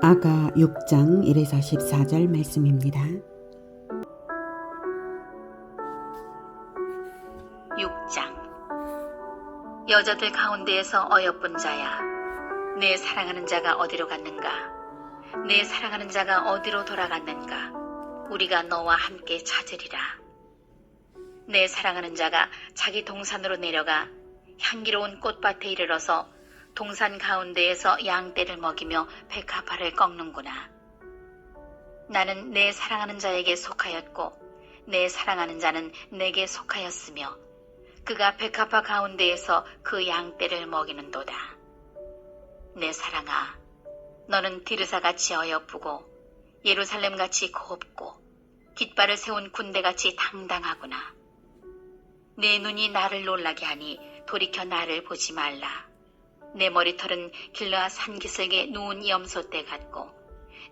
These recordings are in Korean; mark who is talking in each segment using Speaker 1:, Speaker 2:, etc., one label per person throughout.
Speaker 1: 아가 6장 1에서 14절 말씀입니다.
Speaker 2: 6장. 여자들 가운데에서 어여쁜 자야, 내 사랑하는 자가 어디로 갔는가? 내 사랑하는 자가 어디로 돌아갔는가? 우리가 너와 함께 찾으리라. 내 사랑하는 자가 자기 동산으로 내려가 향기로운 꽃밭에 이르러서 동산 가운데에서 양떼를 먹이며 백합화를 꺾는구나. 나는 내 사랑하는 자에게 속하였고 내 사랑하는 자는 내게 속하였으며 그가 백합화 가운데에서 그 양떼를 먹이는도다. 내 사랑아, 너는 디르사같이 어여쁘고 예루살렘같이 곱고 깃발을 세운 군대같이 당당하구나. 내 눈이 나를 놀라게 하니 돌이켜 나를 보지 말라. 내 머리털은 길르앗 산기슭에 누운 염소떼 같고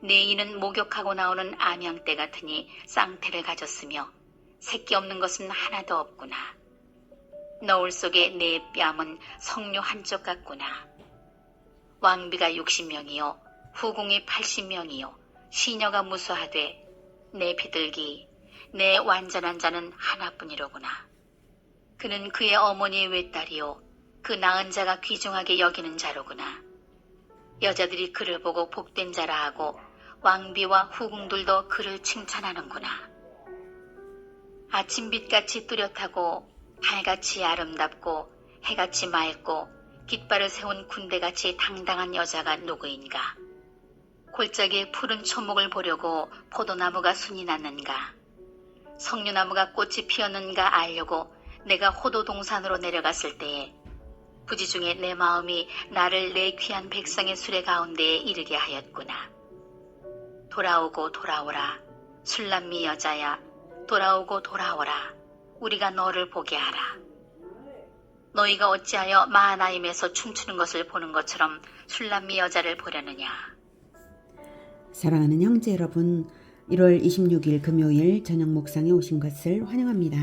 Speaker 2: 내 이는 목욕하고 나오는 암양떼 같으니 쌍태를 가졌으며 새끼 없는 것은 하나도 없구나. 너울 속에 내 뺨은 석류 한쪽 같구나. 왕비가 60명이요 후궁이 80명이요 시녀가 무수하되 내 비둘기 내 완전한 자는 하나뿐이로구나. 그는 그의 어머니의 외딸이요 그 낳은 자가 귀중하게 여기는 자로구나. 여자들이 그를 보고 복된 자라 하고 왕비와 후궁들도 그를 칭찬하는구나. 아침빛같이 뚜렷하고 달같이 아름답고 해같이 맑고 깃발을 세운 군대같이 당당한 여자가 누구인가? 골짜기에 푸른 초목을 보려고 포도나무가 순이 났는가? 석류나무가 꽃이 피었는가 알려고 내가 호도 동산으로 내려갔을 때에 부지 중에 내 마음이 나를 내 귀한 백성의 수레 가운데에 이르게 하였구나. 돌아오고 돌아오라. 술람미 여자야. 돌아오고 돌아오라. 우리가 너를 보게 하라. 너희가 어찌하여 마하나임에서 춤추는 것을 보는 것처럼 술람미 여자를 보려느냐.
Speaker 1: 사랑하는 형제 여러분, 1월 26일 금요일 저녁 묵상에 오신 것을 환영합니다.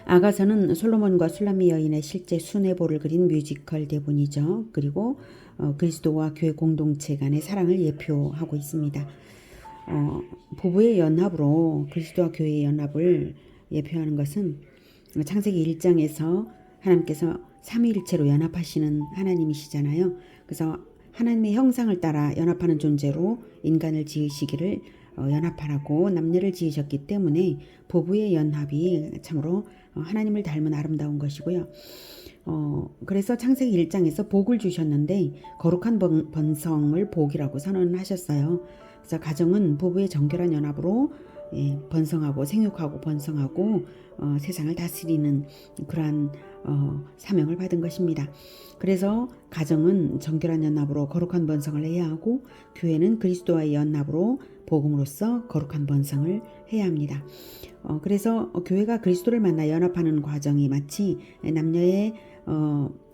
Speaker 1: 아가서는 솔로몬과 술람미 여인의 실제 순애보를 그린 뮤지컬 대본이죠. 그리고 그리스도와 교회 공동체 간의 사랑을 예표하고 있습니다. 부부의 연합으로 그리스도와 교회의 연합을 예표하는 것은 창세기 1장에서 하나님께서 삼위일체로 연합하시는 하나님이시잖아요. 그래서 하나님의 형상을 따라 연합하는 존재로 인간을 지으시기를 연합하라고 남녀를 지으셨기 때문에 부부의 연합이 참으로 하나님을 닮은 아름다운 것이고요. 그래서 창세기 1장에서 복을 주셨는데 거룩한 번성을 복이라고 선언하셨어요. 그래서 가정은 부부의 정결한 연합으로 번성하고 생육하고 번성하고 세상을 다스리는 그러한 사명을 받은 것입니다. 그래서 가정은 정결한 연합으로 거룩한 번성을 해야 하고 교회는 그리스도와의 연합으로 복음으로써 거룩한 번성을 해야 합니다. 그래서 교회가 그리스도를 만나 연합하는 과정이 마치 남녀의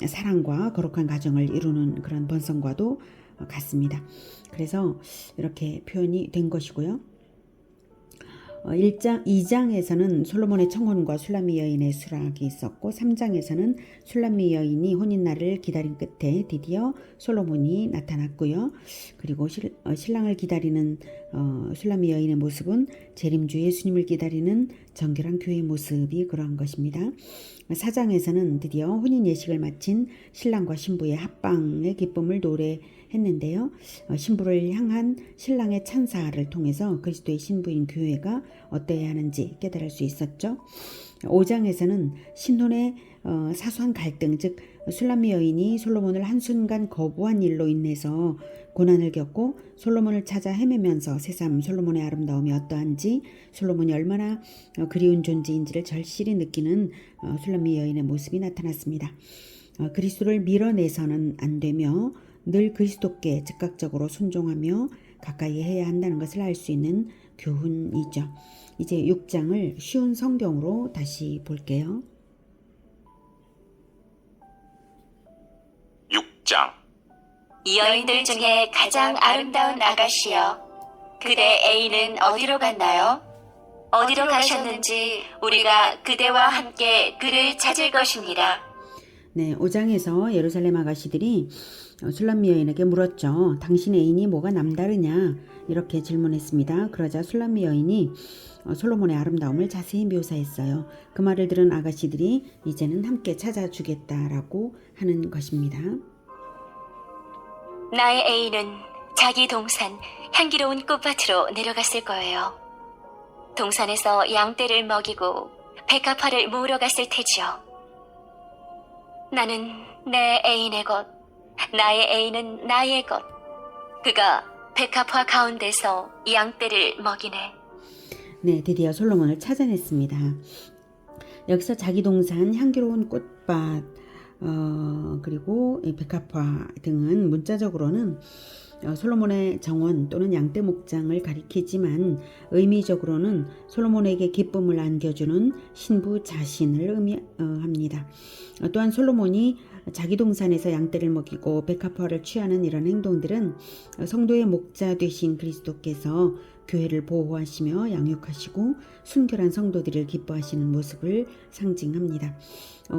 Speaker 1: 사랑과 거룩한 가정을 이루는 그런 번성과도 같습니다. 그래서 이렇게 표현이 된 것이고요. 2장에서는 솔로몬의 청혼과 술람미 여인의 수락이 있었고 3장에서는 술람미 여인이 혼인날을 기다린 끝에 드디어 솔로몬이 나타났고요. 그리고 신랑을 기다리는 술람미 여인의 모습은 재림주 예수님을 기다리는 정결한 교회의 모습이 그러한 것입니다. 4장에서는 드디어 혼인 예식을 마친 신랑과 신부의 합방의 기쁨을 노래했는데요. 신부를 향한 신랑의 찬사를 통해서 그리스도의 신부인 교회가 어떠해야 하는지 깨달을 수 있었죠. 5장에서는 신혼의 사소한 갈등, 즉 술람미 여인이 솔로몬을 한순간 거부한 일로 인해서 고난을 겪고 솔로몬을 찾아 헤매면서 새삼 솔로몬의 아름다움이 어떠한지, 솔로몬이 얼마나 그리운 존재인지를 절실히 느끼는 술람미 여인의 모습이 나타났습니다. 그리스도를 밀어내서는 안 되며 늘 그리스도께 즉각적으로 순종하며 가까이 해야 한다는 것을 알 수 있는 교훈이죠. 이제 6장을 쉬운 성경으로 다시 볼게요.
Speaker 3: 6장.
Speaker 4: 이 여인들 중에 가장 아름다운 아가씨여, 그대 애인은 어디로 갔나요? 어디로 가셨는지 우리가 그대와 함께 그를 찾을 것입니다.
Speaker 1: 네, 5장에서 예루살렘 아가씨들이 술람미 여인에게 물었죠. 당신 애인이 뭐가 남다르냐? 이렇게 질문했습니다. 그러자 술람미 여인이 솔로몬의 아름다움을 자세히 묘사했어요. 그 말을 들은 아가씨들이 이제는 함께 찾아주겠다라고 하는 것입니다.
Speaker 4: 나의 애인은 자기 동산 향기로운 꽃밭으로 내려갔을 거예요. 동산에서 양떼를 먹이고 백합화를 모으러 갔을 테지요. 나는 내 애인의 것, 나의 애인은 나의 것. 그가 백합화 가운데서 양떼를 먹이네.
Speaker 1: 네, 드디어 솔로몬을 찾아냈습니다. 여기서 자기 동산, 향기로운 꽃밭, 그리고 백합화 등은 문자적으로는 솔로몬의 정원 또는 양떼 목장을 가리키지만 의미적으로는 솔로몬에게 기쁨을 안겨주는 신부 자신을 의미합니다. 또한 솔로몬이 자기 동산에서 양떼를 먹이고 백합화를 취하는 이런 행동들은 성도의 목자 되신 그리스도께서 교회를 보호하시며 양육하시고 순결한 성도들을 기뻐하시는 모습을 상징합니다.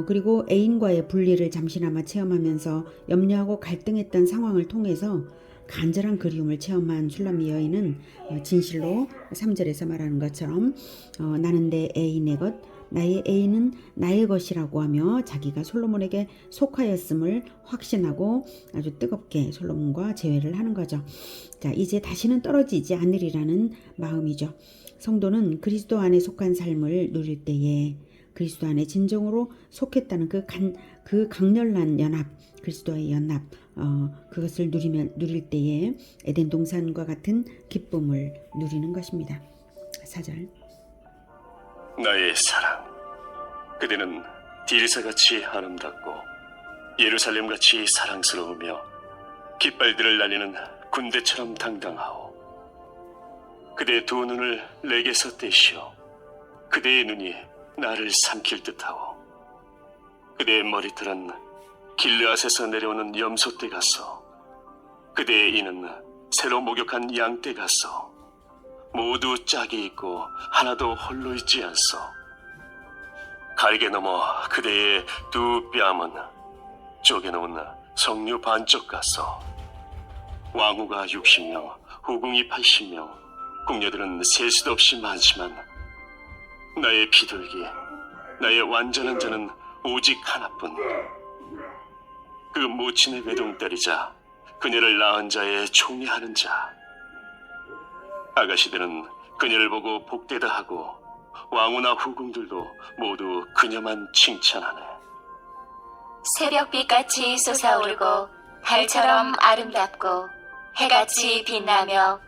Speaker 1: 그리고 애인과의 분리를 잠시나마 체험하면서 염려하고 갈등했던 상황을 통해서 간절한 그리움을 체험한 술람미 여인은 진실로 3절에서 말하는 것처럼 나는 내 애인의 것, 나의 애인은 나의 것이라고 하며 자기가 솔로몬에게 속하였음을 확신하고 아주 뜨겁게 솔로몬과 재회를 하는 거죠. 자, 이제 다시는 떨어지지 않으리라는 마음이죠. 성도는 그리스도 안에 속한 삶을 누릴 때에 그리스도 안에 진정으로 속했다는 그 강렬한 연합, 그리스도의 연합, 그것을 누릴 때에 에덴 동산과 같은 기쁨을 누리는 것입니다. 4절.
Speaker 3: 나의 사랑, 그대는 디르사같이 아름답고 예루살렘같이 사랑스러우며 깃발들을 날리는 군대처럼 당당하오. 그대의 두 눈을 내게서 떼시오. 그대의 눈이 나를 삼킬 듯하오. 그대의 머리털은 길르앗에서 내려오는 염소떼 같소. 그대의 이는 새로 목욕한 양떼 같소. 모두 짝이 있고 하나도 홀로 있지 않소. 갈게 넘어 그대의 두 뺨은 쪼개놓은 석류 반쪽 같소. 왕후가 60명, 후궁이 80명, 궁녀들은 셀 수도 없이 많지만 나의 비둘기, 나의 완전한 자는 오직 하나뿐. 그 모친의 외동딸이자 그녀를 낳은 자의 총애하는 자. 아가씨들은 그녀를 보고 복되다 하고 왕후나 후궁들도 모두 그녀만 칭찬하네.
Speaker 4: 새벽빛같이 솟아오르고 달처럼 아름답고 해같이 빛나며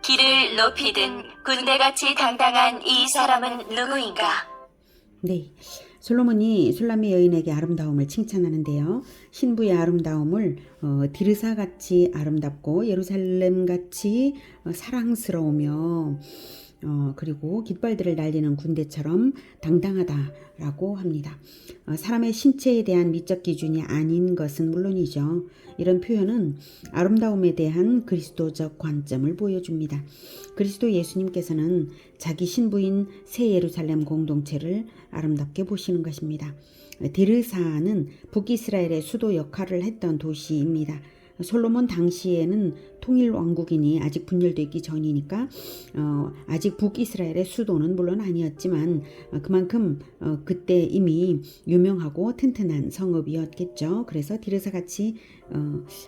Speaker 4: 길을 높이 든 군대같이 당당한 이 사람은 누구인가?
Speaker 1: 네, 솔로몬이 술람미 여인에게 아름다움을 칭찬하는데요. 신부의 아름다움을 디르사같이 아름답고 예루살렘같이 사랑스러우며 그리고 깃발들을 날리는 군대처럼 당당하다라고 합니다. 사람의 신체에 대한 미적 기준이 아닌 것은 물론이죠. 이런 표현은 아름다움에 대한 그리스도적 관점을 보여줍니다. 그리스도 예수님께서는 자기 신부인 새 예루살렘 공동체를 아름답게 보시는 것입니다. 디르사는 북이스라엘의 수도 역할을 했던 도시입니다. 솔로몬 당시에는 통일 왕국이니 아직 분열되기 전이니까 아직 북이스라엘의 수도는 물론 아니었지만 그만큼 그때 이미 유명하고 튼튼한 성읍이었겠죠. 그래서 디르사같이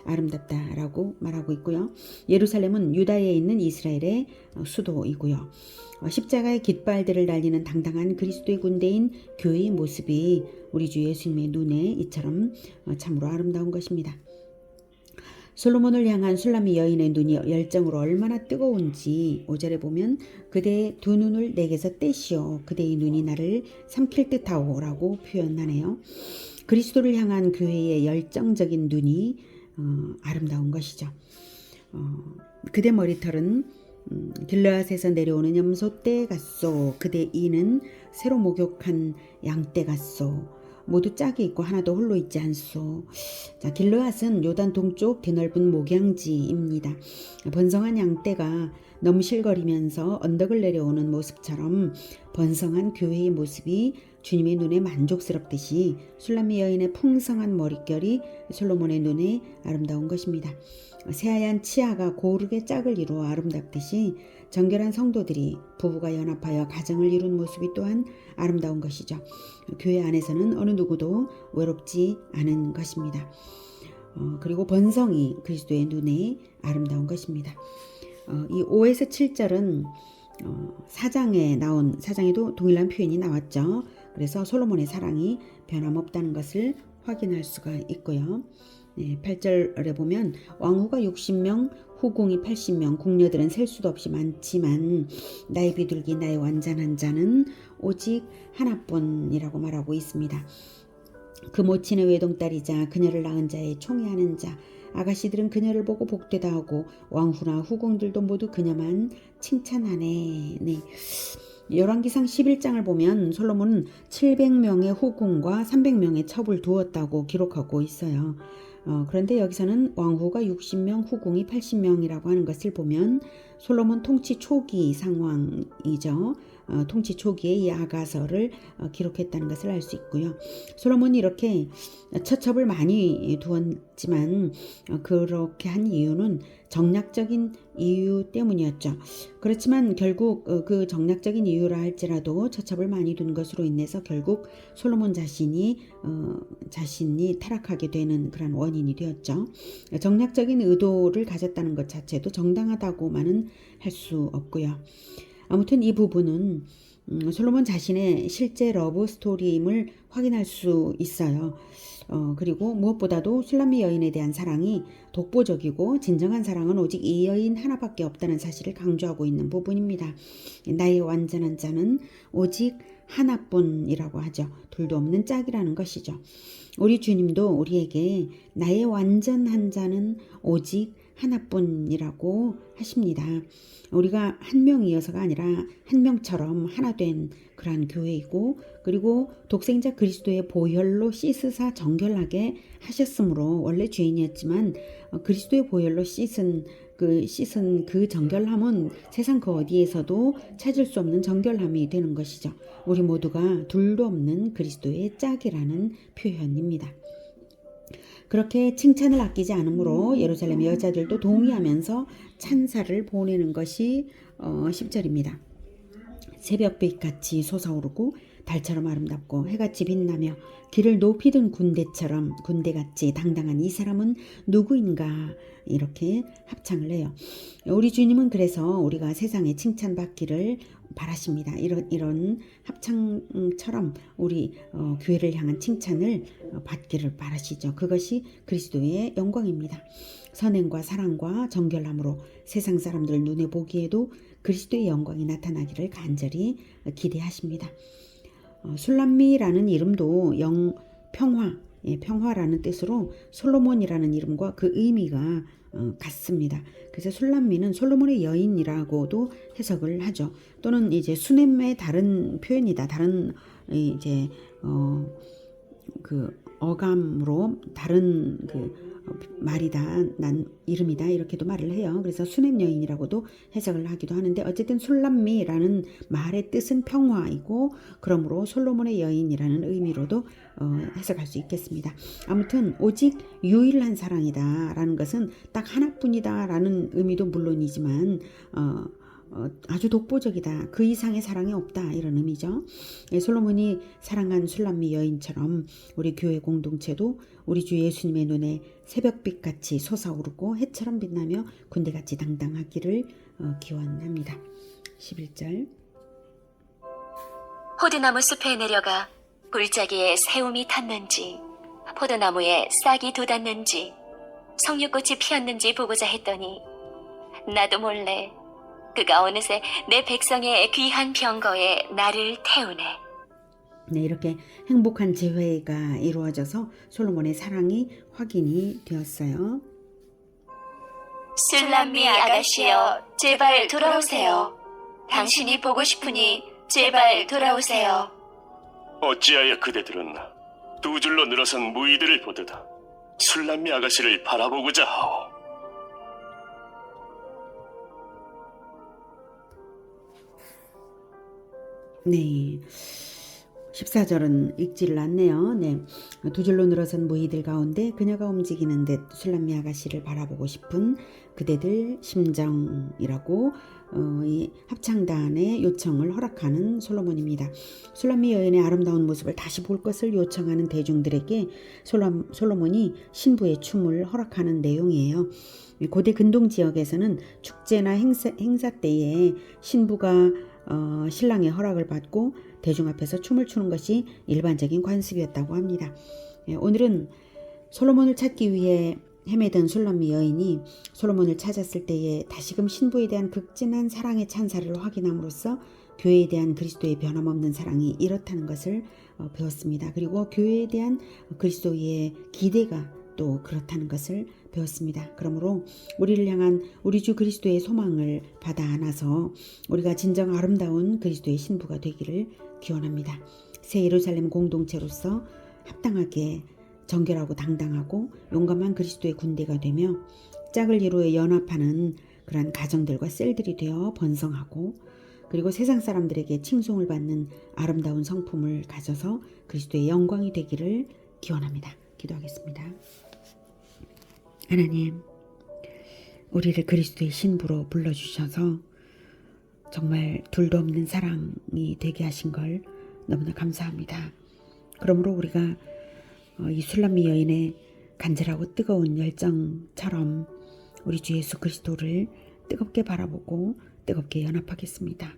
Speaker 1: 아름답다라고 말하고 있고요. 예루살렘은 유다에 있는 이스라엘의 수도이고요. 십자가의 깃발들을 날리는 당당한 그리스도의 군대인 교회의 모습이 우리 주 예수님의 눈에 이처럼 참으로 아름다운 것입니다. 솔로몬을 향한 술람미 여인의 눈이 열정으로 얼마나 뜨거운지 5절에 보면 그대의 두 눈을 내게서 떼시오. 그대의 눈이 나를 삼킬 듯하오 라고 표현하네요. 그리스도를 향한 교회의 열정적인 눈이 아름다운 것이죠. 그대 머리털은 길르앗에서 내려오는 염소떼 같소. 그대 이는 새로 목욕한 양떼 같소. 모두 짝이 있고 하나도 홀로 있지 않소. 자, 길르앗은 요단 동쪽 드넓은 목양지입니다. 번성한 양떼가 넘실거리면서 언덕을 내려오는 모습처럼 번성한 교회의 모습이 주님의 눈에 만족스럽듯이 술람미 여인의 풍성한 머릿결이 솔로몬의 눈에 아름다운 것입니다. 새하얀 치아가 고르게 짝을 이루어 아름답듯이 정결한 성도들이 부부가 연합하여 가정을 이룬 모습이 또한 아름다운 것이죠. 교회 안에서는 어느 누구도 외롭지 않은 것입니다. 그리고 번성이 그리스도의 눈에 아름다운 것입니다. 이 5에서 7절은 사장에도 동일한 표현이 나왔죠. 그래서 솔로몬의 사랑이 변함없다는 것을 확인할 수가 있고요. 8절에 보면 왕후가 60명, 후궁이 80명, 궁녀들은 셀 수도 없이 많지만 나의 비둘기, 나의 완전한 자는 오직 하나뿐이라고 말하고 있습니다. 그 모친의 외동딸이자 그녀를 낳은 자의 총애하는 자, 아가씨들은 그녀를 보고 복되다 하고 왕후나 후궁들도 모두 그녀만 칭찬하네. 열왕기상 11장을 보면 솔로몬은 700명의 후궁과 300명의 첩을 두었다고 기록하고 있어요. 그런데 여기서는 왕후가 60명, 후궁이 80명이라고 하는 것을 보면 솔로몬 통치 초기 상황이죠. 통치 초기에 이 아가서를 기록했다는 것을 알 수 있고요. 솔로몬이 이렇게 처첩을 많이 두었지만 그렇게 한 이유는 정략적인 이유 때문이었죠. 그렇지만 결국 그 정략적인 이유라 할지라도 처첩을 많이 둔 것으로 인해서 결국 솔로몬 자신이 타락하게 되는 그런 원인이 되었죠. 정략적인 의도를 가졌다는 것 자체도 정당하다고만은 할 수 없고요. 아무튼 이 부분은 솔로몬 자신의 실제 러브 스토리임을 확인할 수 있어요. 그리고 무엇보다도 술람미 여인에 대한 사랑이 독보적이고 진정한 사랑은 오직 이 여인 하나밖에 없다는 사실을 강조하고 있는 부분입니다. 나의 완전한 자는 오직 하나뿐이라고 하죠. 둘도 없는 짝이라는 것이죠. 우리 주님도 우리에게 나의 완전한 자는 오직 하나뿐이라고 하십니다. 우리가 한 명이어서가 아니라 한 명처럼 하나 된 그러한 교회이고, 그리고 독생자 그리스도의 보혈로 씻으사 정결하게 하셨으므로 원래 죄인이었지만 그리스도의 보혈로 씻은 그 정결함은 세상 그 어디에서도 찾을 수 없는 정결함이 되는 것이죠. 우리 모두가 둘도 없는 그리스도의 짝이라는 표현입니다. 그렇게 칭찬을 아끼지 않으므로 예루살렘 여자들도 동의하면서 찬사를 보내는 것이 10절입니다. 새벽빛같이 솟아오르고 달처럼 아름답고 해같이 빛나며 길을 높이 든 군대같이 당당한 이 사람은 누구인가, 이렇게 합창을 해요. 우리 주님은 그래서 우리가 세상에 칭찬받기를 바라십니다. 이런 합창처럼 우리 교회를 향한 칭찬을 받기를 바라시죠. 그것이 그리스도의 영광입니다. 선행과 사랑과 정결함으로 세상 사람들 눈에 보기에도 그리스도의 영광이 나타나기를 간절히 기대하십니다. 술람미라는 이름도 평화라는 뜻으로 솔로몬이라는 이름과 그 의미가 같습니다. 그래서 술람미는 솔로몬의 여인이라고도 해석을 하죠. 또는 이제 수넴의 다른 표현이다. 다른 이제 그 어감으로 다른 말이다, 난 이름이다, 이렇게도 말을 해요. 그래서 수넴 여인이라고도 해석을 하기도 하는데, 어쨌든 술람미라는 말의 뜻은 평화이고, 그러므로 솔로몬의 여인이라는 의미로도 해석할 수 있겠습니다. 아무튼 오직 유일한 사랑이다 라는 것은 딱 하나뿐이다 라는 의미도 물론이지만 아주 독보적이다, 그 이상의 사랑이 없다, 이런 의미죠. 솔로몬이 사랑한 술람미 여인처럼 우리 교회 공동체도 우리 주 예수님의 눈에 새벽빛같이 솟아오르고 해처럼 빛나며 군대같이 당당하기를 기원합니다. 11절.
Speaker 4: 포도나무 숲에 내려가 골짜기에 새움이 탔는지 포도나무에 싹이 돋았는지 석류꽃이 피었는지 보고자 했더니 나도 몰래 그가 어느새 내 백성의 귀한 병거에 나를 태우네.
Speaker 1: 네, 이렇게 행복한 재회가 이루어져서 솔로몬의 사랑이 확인이 되었어요.
Speaker 4: 술람미 아가씨여, 제발 돌아오세요. 당신이 보고 싶으니 제발 돌아오세요.
Speaker 3: 어찌하여 그대들은 두 줄로 늘어선 무의들을 보듯 술람미 아가씨를 바라보고자 하오.
Speaker 1: 네, 14절은 읽지를 않네요. 네. 두 줄로 늘어선 무희들 가운데 그녀가 움직이는 듯 술람미 아가씨를 바라보고 싶은 그대들 심정이라고 이 합창단의 요청을 허락하는 솔로몬입니다. 술람미 여인의 아름다운 모습을 다시 볼 것을 요청하는 대중들에게 솔로몬이 신부의 춤을 허락하는 내용이에요. 고대 근동 지역에서는 축제나 행사 때에 신부가 신랑의 허락을 받고 대중 앞에서 춤을 추는 것이 일반적인 관습이었다고 합니다. 오늘은 솔로몬을 찾기 위해 헤매던 술람미 여인이 솔로몬을 찾았을 때에 다시금 신부에 대한 극진한 사랑의 찬사를 확인함으로써 교회에 대한 그리스도의 변함없는 사랑이 이렇다는 것을 배웠습니다. 그리고 교회에 대한 그리스도의 기대가 또 그렇다는 것을 배웠습니다. 그러므로 우리를 향한 우리 주 그리스도의 소망을 받아 안아서 우리가 진정 아름다운 그리스도의 신부가 되기를 기원합니다. 새 예루살렘 공동체로서 합당하게 정결하고 당당하고 용감한 그리스도의 군대가 되며 짝을 이루어 연합하는 그러한 가정들과 셀들이 되어 번성하고 그리고 세상 사람들에게 칭송을 받는 아름다운 성품을 가져서 그리스도의 영광이 되기를 기원합니다. 기도하겠습니다. 하나님, 우리를 그리스도의 신부로 불러주셔서 정말 둘도 없는 사랑이 되게 하신 걸 너무나 감사합니다. 그러므로 우리가 이 술람미 여인의 간절하고 뜨거운 열정처럼 우리 주 예수 그리스도를 뜨겁게 바라보고 뜨겁게 연합하겠습니다.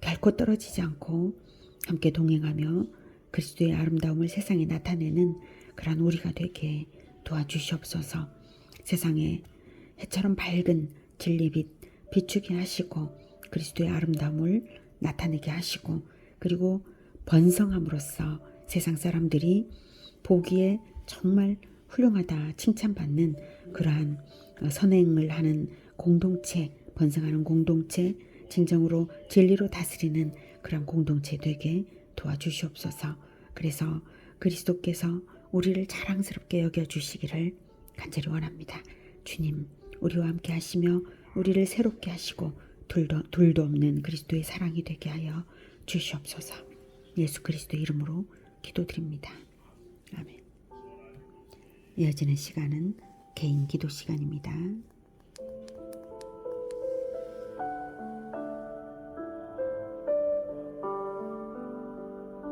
Speaker 1: 결코 떨어지지 않고 함께 동행하며 그리스도의 아름다움을 세상에 나타내는 그러한 우리가 되게 도와주시옵소서. 세상에 해처럼 밝은 진리빛 비추게 하시고 그리스도의 아름다움을 나타내게 하시고 그리고 번성함으로써 세상 사람들이 보기에 정말 훌륭하다 칭찬받는 그러한 선행을 하는 공동체, 번성하는 공동체, 진정으로 진리로 다스리는 그런 공동체 되게 도와주시옵소서. 그래서 그리스도께서 우리를 자랑스럽게 여겨주시기를 간절히 원합니다. 주님, 우리와 함께 하시며 우리를 새롭게 하시고 둘도 없는 그리스도의 사랑이 되게 하여 주시옵소서. 예수 그리스도의 이름으로 기도드립니다. 아멘. 이어지는 시간은 개인 기도 시간입니다.